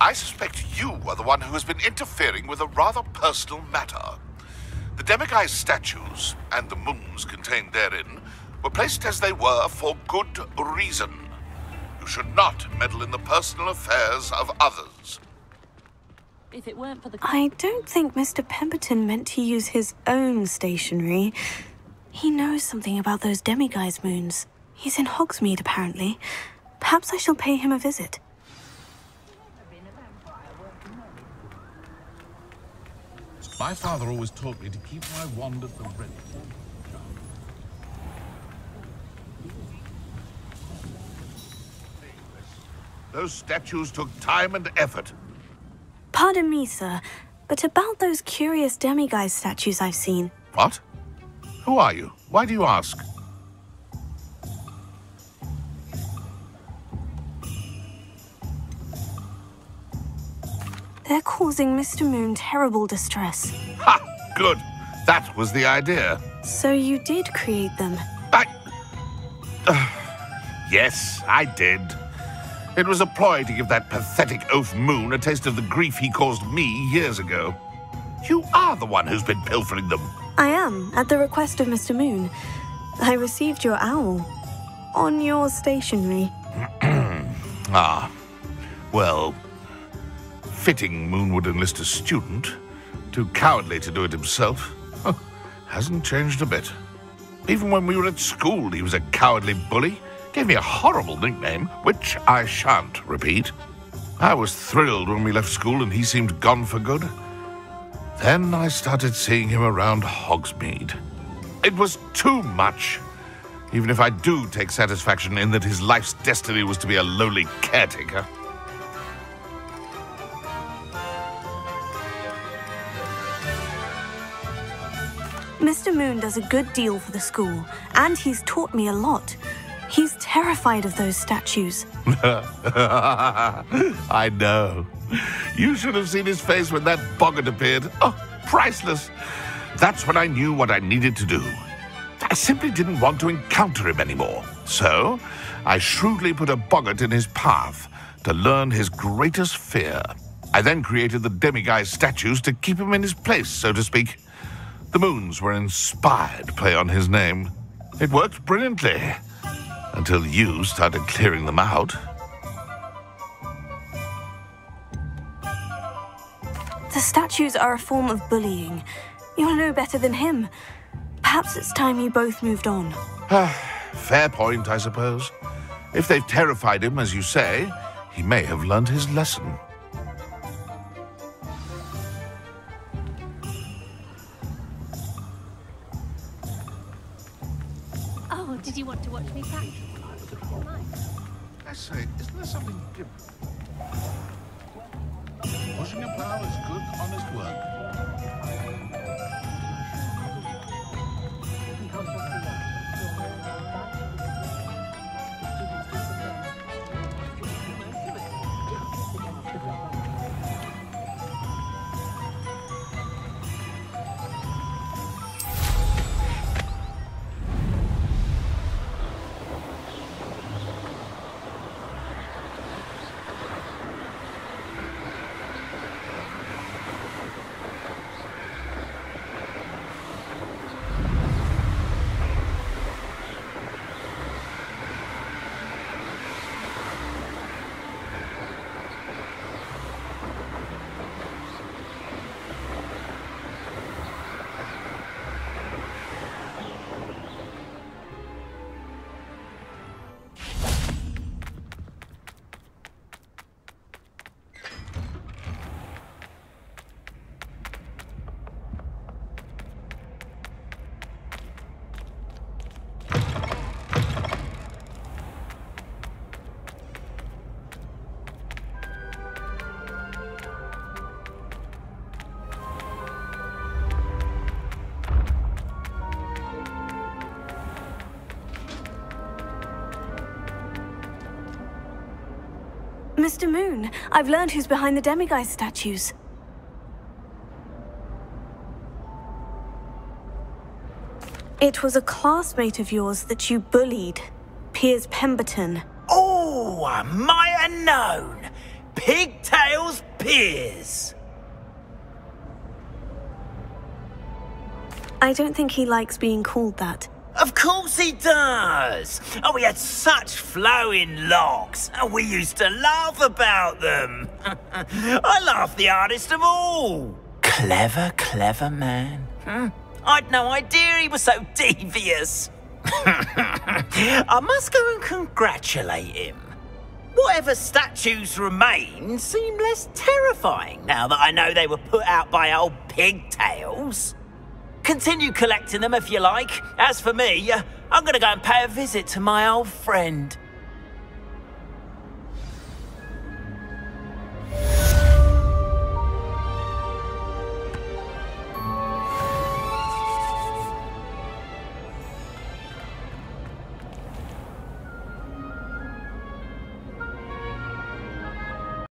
I suspect you are the one who has been interfering with a rather personal matter. The Demiguise statues, and the moons contained therein, were placed as they were for good reason. You should not meddle in the personal affairs of others. If it weren't for the... I don't think Mr. Pemberton meant to use his own stationery. He knows something about those Demiguise moons. He's in Hogsmeade, apparently. Perhaps I shall pay him a visit. My father always taught me to keep my wand at the ready. Those statues took time and effort. Pardon me, sir, but about those curious Demiguise statues I've seen. What? Who are you? Why do you ask? They're causing Mr. Moon terrible distress. Ha! Good. That was the idea. So you did create them? Yes, I did. It was a ploy to give that pathetic oaf Moon a taste of the grief he caused me years ago. You are the one who's been pilfering them. I am, at the request of Mr. Moon. I received your owl. On your stationery. Ah. Well, fitting Moon would enlist a student. Too cowardly to do it himself. Hasn't changed a bit. Even when we were at school, he was a cowardly bully. Gave me a horrible nickname, which I shan't repeat. I was thrilled when we left school and he seemed gone for good. Then I started seeing him around Hogsmeade. It was too much. Even if I do take satisfaction in that his life's destiny was to be a lowly caretaker. Mr. Moon does a good deal for the school, and he's taught me a lot. He's terrified of those statues. I know. You should have seen his face when that boggart appeared. Oh, priceless. That's when I knew what I needed to do. I simply didn't want to encounter him anymore. So, I shrewdly put a boggart in his path to learn his greatest fear. I then created the Demiguise statues to keep him in his place, so to speak. The moons were an inspired play on his name. It worked brilliantly. Until you started clearing them out. The statues are a form of bullying. You're no better than him. Perhaps it's time you both moved on. Fair point, I suppose. If they've terrified him, as you say, he may have learned his lesson. Oh, did you want to watch me practice? I say, isn't there something different? Pushing a plow is good, honest work. Mr. Moon, I've learned who's behind the Demiguise statues. It was a classmate of yours that you bullied, Piers Pemberton. Oh, I might have known. Pigtails Piers. I don't think he likes being called that. Of course he does. Oh, he had such flowing locks, and we used to laugh about them. I laughed the hardest of all. Clever, clever man. I'd no idea he was so devious. I must go and congratulate him. Whatever statues remain seem less terrifying now that I know they were put out by old pigtails. Continue collecting them if you like. As for me, I'm going to go and pay a visit to my old friend.